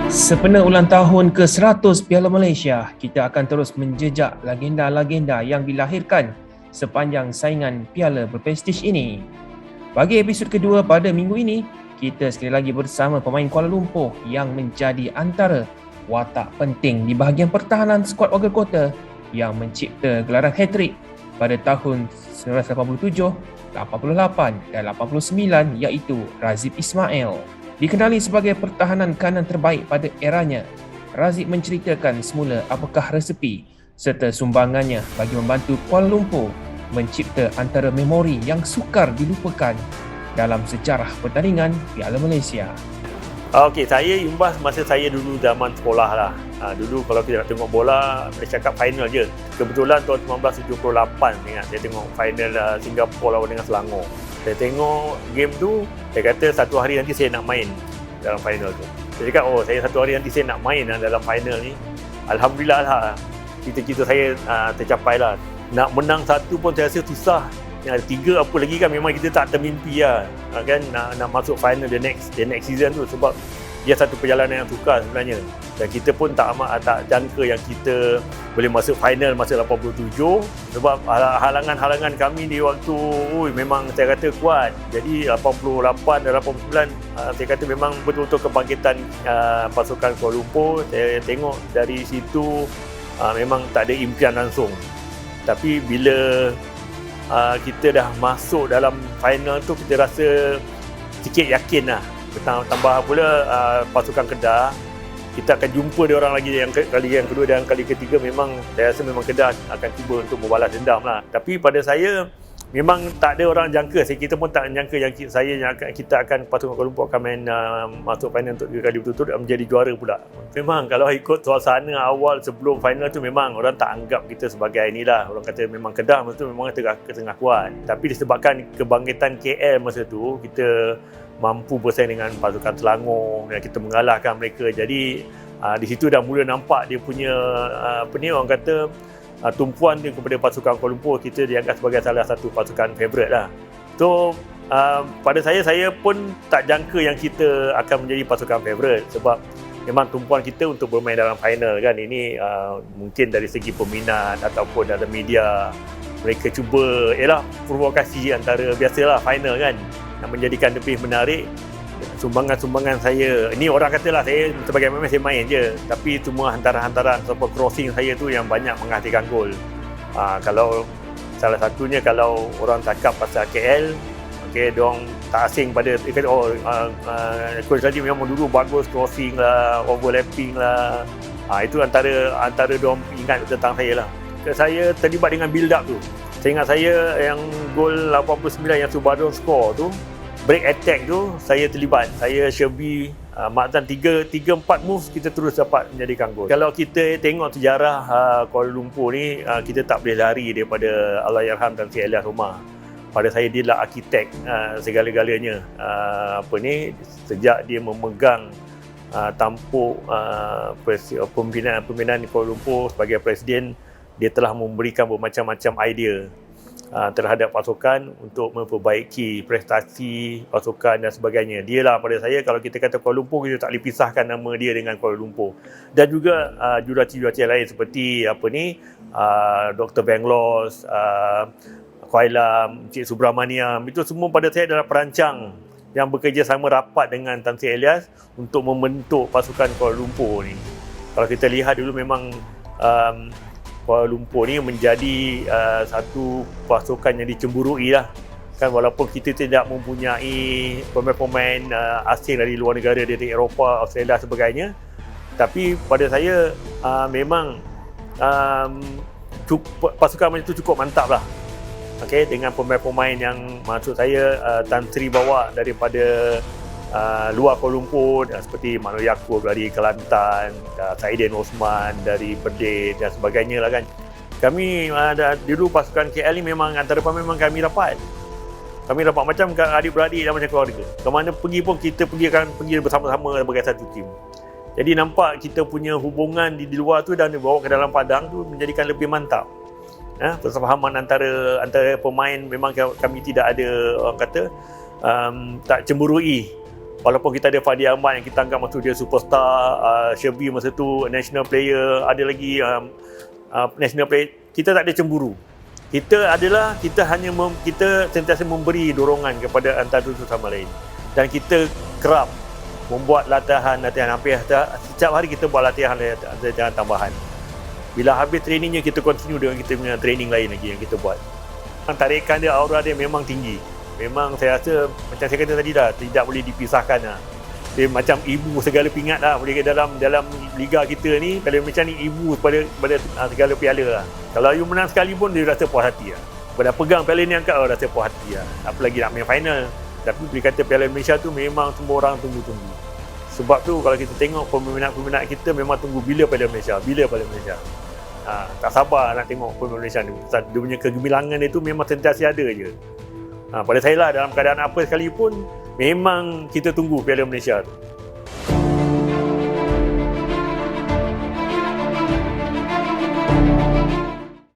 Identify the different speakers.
Speaker 1: Sempena ulang tahun ke-100 Piala Malaysia, kita akan terus menjejak legenda-legenda yang dilahirkan sepanjang saingan piala berprestij ini. Bagi episod kedua pada minggu ini, kita sekali lagi bersama pemain Kuala Lumpur yang menjadi antara watak penting di bahagian pertahanan skuad Wakil Kota yang mencipta gelaran hat-trick pada tahun 1987, 88 dan 89 iaitu Razib Ismail. Dikenali sebagai pertahanan kanan terbaik pada eranya, Razib menceritakan semula apakah resepi serta sumbangannya bagi membantu Kuala Lumpur mencipta antara memori yang sukar dilupakan dalam sejarah pertandingan Piala Malaysia.
Speaker 2: Okey, saya imbas masa saya dulu zaman sekolah lah. Dulu kalau kita nak tengok bola, saya cakap final je. Kebetulan tahun 1978 ingat saya tengok final Singapura lawan dengan Selangor. Saya tengok game tu, saya kata satu hari nanti saya nak main dalam final tu. Saya cakap, saya satu hari nanti saya nak main dalam final ni. Alhamdulillah lah, cita-cita saya tercapai lah. Nak menang satu pun saya rasa susah. Yang tiga apa lagi kan memang kita tak termimpi lah. Kan nak masuk final the next season tu sebab dia satu perjalanan yang sukar sebenarnya. Dan kita pun tak jangka yang kita boleh masuk final masa 87 sebab halangan-halangan kami di waktu memang saya kata kuat. Jadi 88 dan 89 saya kata memang betul-betul kebangkitan pasukan Kuala Lumpur. Saya tengok dari situ memang tak ada impian langsung. Tapi bila kita dah masuk dalam final tu kita rasa sikit yakin lah. Tambah pula pasukan Kedah, kita akan jumpa dia orang lagi yang kali yang kedua dan kali ketiga. Memang saya rasa memang Kedah akan cuba untuk membalas dendam lah. Tapi pada saya memang tak ada orang jangka. Kita pun tak jangka yang kita akan pasukan Kuala Lumpur akan main masuk final untuk 3 kali berturut-turut dan menjadi juara pula. Memang kalau ikut suasana awal sebelum final tu memang orang tak anggap kita sebagai inilah. Orang kata memang Kedah masa tu memang tengah kuat. Tapi disebabkan kebangkitan KL masa tu, kita mampu bersaing dengan pasukan Selangor dan kita mengalahkan mereka. Jadi di situ dah mula nampak dia punya orang kata tumpuan dia kepada pasukan Kuala Lumpur. Kita dianggap sebagai salah satu pasukan favourite lah. So pada saya pun tak jangka yang kita akan menjadi pasukan favourite sebab memang tumpuan kita untuk bermain dalam final kan. Ini mungkin dari segi peminat ataupun dalam media mereka cuba provokasi antara biasalah final kan, nak menjadikan lebih menarik. Sumbangan saya, ini orang katalah saya sebagai pemain saya main je, tapi semua hantaran-hantaran sampai crossing saya tu yang banyak menghasilkan gol. Kalau salah satunya kalau orang cakap pasal KL, diorang tak asing pada Coach Raji memang dulu bagus crossing lah, overlapping lah. Itu antara diorang ingat tentang saya lah. Saya terlibat dengan build up tu. Saya ingat saya yang gol 89 yang Subadon score tu, break attack tu saya terlibat. Saya Shelby Makzan 3-4 moves kita terus dapat menjadikan gol. Kalau kita tengok sejarah Kuala Lumpur ni, kita tak boleh lari daripada Allahyarham Tan Sri Elias Omar. Pada saya dia lah arkitek segala-galanya. Sejak dia memegang tampuk pembinaan Kuala Lumpur sebagai presiden, dia telah memberikan bermacam-macam idea terhadap pasukan untuk memperbaiki prestasi pasukan dan sebagainya. Dia lah pada saya, kalau kita kata Kuala Lumpur, kita tak boleh pisahkan nama dia dengan Kuala Lumpur. Dan juga jurulatih-jurulatih lain seperti Dr. Benglos, Khailam, Encik Subramaniam, itu semua pada saya adalah perancang yang bekerjasama rapat dengan Tan Sri Elias untuk membentuk pasukan Kuala Lumpur ni. Kalau kita lihat dulu memang Kuala Lumpur ni menjadi satu pasukan yang dicemburui lah kan, walaupun kita tidak mempunyai pemain-pemain asing dari luar negara, dari Eropah, Australia sebagainya, tapi pada saya memang pasukan itu cukup mantap lah. Dengan pemain-pemain yang maksud saya Tan Sri bawa daripada luar Kuala Lumpur, seperti Mano Yaakob dari Kelantan, Saidin Osman dari Perlis dan sebagainya lah kan. Kami dulu pasukan KL ni memang antara pemain memang kami rapat macam adik-beradik dan macam keluarga. Kemana pergi pun kita pergi bersama-sama sebagai satu tim. Jadi nampak kita punya hubungan di luar tu dan dibawa ke dalam padang tu menjadikan lebih mantap. Persefahaman antara pemain memang kami tidak ada orang kata tak cemburui Walaupun kita ada Fadi Ahmad yang kita anggap masa tu dia superstar, Shelby masa tu national player, ada lagi national player, kita tak ada cemburu. Kita hanya kita sentiasa memberi dorongan kepada antara satu sama lain. Dan kita kerap membuat latihan hampir setiap hari kita buat latihan tambahan. Bila habis trainingnya, kita continue dengan kita punya training lain lagi yang kita buat. Tarikan dia, aura dia memang tinggi. Memang saya rasa macam saya kata tadi dah, tidak boleh dipisahkan lah. Dia macam ibu segala pingat lah. Boleh dalam liga kita ni, Piala Malaysia ni ibu pada segala piala lah. Kalau you menang sekali pun dia rasa puas hati lah. Pada pegang piala ni angkat, rasa puas hati lah. Apalagi nak main final. Tapi bila kata Piala Malaysia tu memang semua orang tunggu-tunggu. Sebab tu kalau kita tengok peminat-peminat kita memang tunggu bila Piala Malaysia. Tak sabar nak tengok Piala Malaysia ni. Dia punya kegemilangan dia tu memang sentiasa ada je. Pada saya lah, dalam keadaan apa sekalipun, memang kita tunggu Piala Malaysia tu.